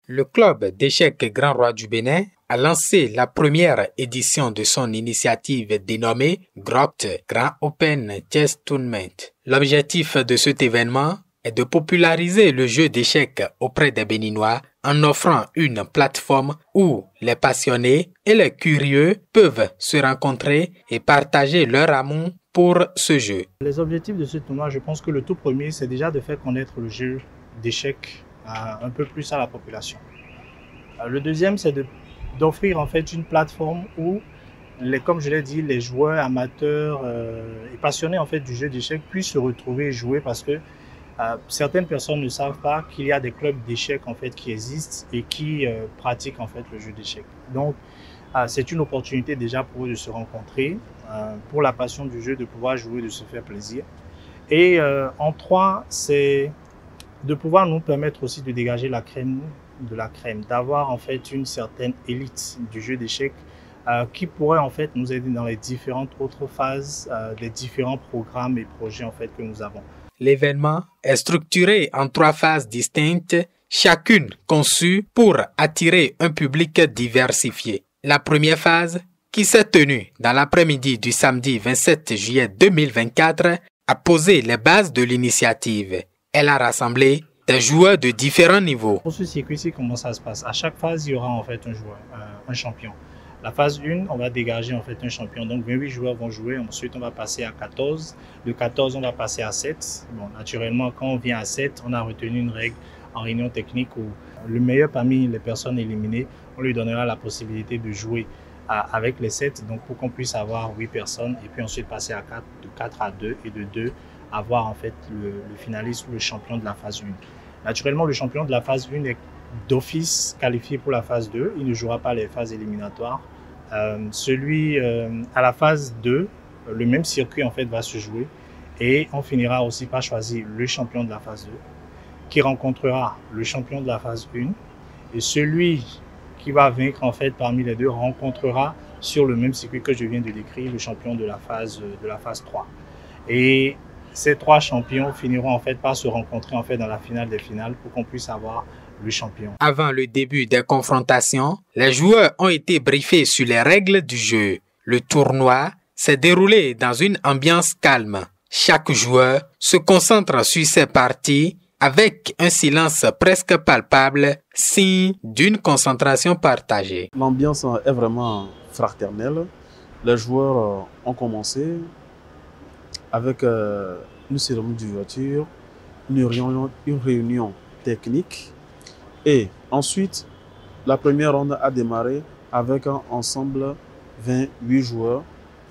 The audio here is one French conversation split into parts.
Le club d'échecs Grand Roi du Bénin a lancé la première édition de son initiative dénommée GROT, Grand Open Chess Tournament. L'objectif de cet événement est de populariser le jeu d'échecs auprès des Béninois en offrant une plateforme où les passionnés et les curieux peuvent se rencontrer et partager leur amour pour ce jeu. Les objectifs de ce tournoi, je pense que le tout premier, c'est déjà de faire connaître le jeu d'échecs un peu plus à la population. Le deuxième, c'est d'offrir en fait une plateforme où, comme je l'ai dit, les joueurs amateurs et passionnés en fait du jeu d'échecs puissent se retrouver et jouer, parce que certaines personnes ne savent pas qu'il y a des clubs d'échecs en fait qui existent et qui pratiquent en fait le jeu d'échecs. Donc c'est une opportunité déjà pour eux de se rencontrer, pour la passion du jeu, de pouvoir jouer, de se faire plaisir. Et en trois, c'est de pouvoir nous permettre aussi de dégager la crème de la crème, d'avoir en fait une certaine élite du jeu d'échecs qui pourrait en fait nous aider dans les différentes autres phases des différents programmes et projets en fait que nous avons. L'événement est structuré en 3 phases distinctes, chacune conçue pour attirer un public diversifié. La première phase, qui s'est tenue dans l'après-midi du samedi 27 juillet 2024, a posé les bases de l'initiative. Elle a rassemblé des joueurs de différents niveaux. Pour ce circuit-ci, comment ça se passe? À chaque phase, il y aura en fait un joueur, un champion. La phase 1, on va dégager en fait un champion. Donc 28 joueurs vont jouer. Ensuite, on va passer à 14. De 14, on va passer à 7. Bon, naturellement, quand on vient à 7, on a retenu une règle en réunion technique où le meilleur parmi les personnes éliminées, on lui donnera la possibilité de jouer avec les 7. Donc pour qu'on puisse avoir 8 personnes et puis ensuite passer à 4, de 4 à 2 et de 2 avoir en fait le finaliste ou le champion de la phase 1. Naturellement, le champion de la phase 1 est d'office qualifié pour la phase 2. Il ne jouera pas les phases éliminatoires. Celui à la phase 2, le même circuit en fait va se jouer et on finira aussi par choisir le champion de la phase 2 qui rencontrera le champion de la phase 1 et celui qui va vaincre en fait parmi les deux rencontrera sur le même circuit que je viens de décrire le champion de la phase 3. Et ces 3 champions finiront en fait par se rencontrer en fait dans la finale des finales pour qu'on puisse avoir le champion. Avant le début des confrontations, les joueurs ont été briefés sur les règles du jeu. Le tournoi s'est déroulé dans une ambiance calme. Chaque joueur se concentre sur ses parties avec un silence presque palpable, signe d'une concentration partagée. L'ambiance est vraiment fraternelle. Les joueurs ont commencé avec une cérémonie d'ouverture, une réunion technique. Et ensuite, la première ronde a démarré avec un ensemble 28 joueurs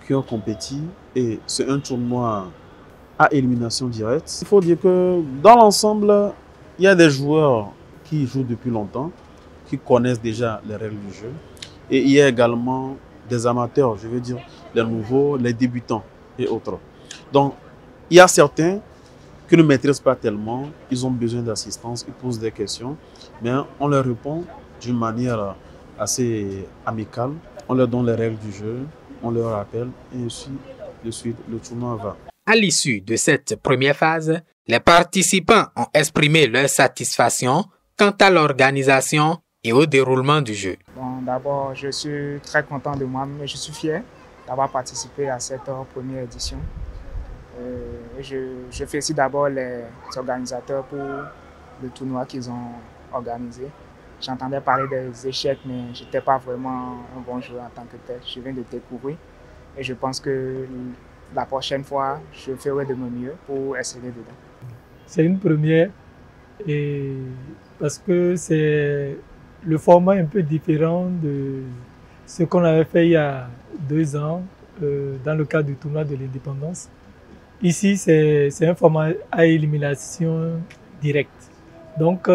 qui ont compéti. Et c'est un tournoi à élimination directe. Il faut dire que dans l'ensemble, il y a des joueurs qui jouent depuis longtemps, qui connaissent déjà les règles du jeu. Et il y a également des amateurs, je veux dire les nouveaux, les débutants et autres. Donc, il y a certains qui ne maîtrisent pas tellement, ils ont besoin d'assistance, ils posent des questions, mais on leur répond d'une manière assez amicale. On leur donne les règles du jeu, on leur rappelle, et ainsi de suite, le tournoi va. À l'issue de cette première phase, les participants ont exprimé leur satisfaction quant à l'organisation et au déroulement du jeu. Bon, d'abord, je suis très content de moi, mais je suis fier d'avoir participé à cette première édition. Je félicite d'abord les organisateurs pour le tournoi qu'ils ont organisé. J'entendais parler des échecs, mais je n'étais pas vraiment un bon joueur en tant que tel. Je viens de découvrir et je pense que la prochaine fois, je ferai de mon mieux pour essayer dedans. C'est une première et parce que c'est le format un peu différent de ce qu'on avait fait il y a 2 ans dans le cadre du tournoi de l'indépendance. Ici, c'est un format à élimination directe. Donc,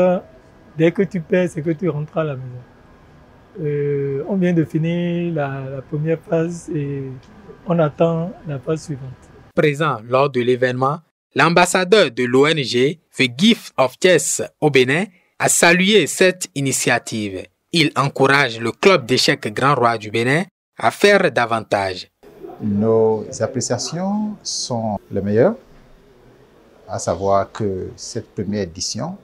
dès que tu perds, c'est que tu rentres à la maison. On vient de finir la première phase et on attend la phase suivante. Présent lors de l'événement, l'ambassadeur de l'ONG The Gift of Chess au Bénin a salué cette initiative. Il encourage le club d'échecs Grand Roi du Bénin à faire davantage. Nos appréciations sont les meilleures, à savoir que cette première édition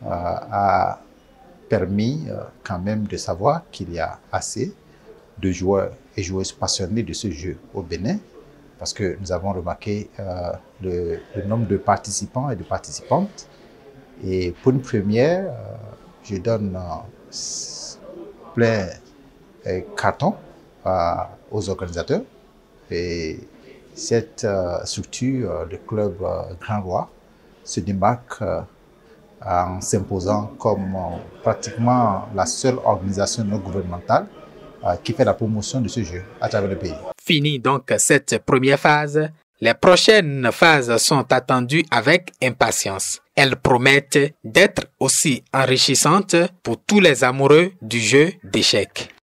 a permis quand même de savoir qu'il y a assez de joueurs et joueuses passionnés de ce jeu au Bénin, parce que nous avons remarqué le nombre de participants et de participantes. Et pour une première, je donne plein carton aux organisateurs. Et cette structure, le club Grand Roi, se démarque en s'imposant comme pratiquement la seule organisation non gouvernementale qui fait la promotion de ce jeu à travers le pays. Fini donc cette première phase. Les prochaines phases sont attendues avec impatience. Elles promettent d'être aussi enrichissantes pour tous les amoureux du jeu d'échecs.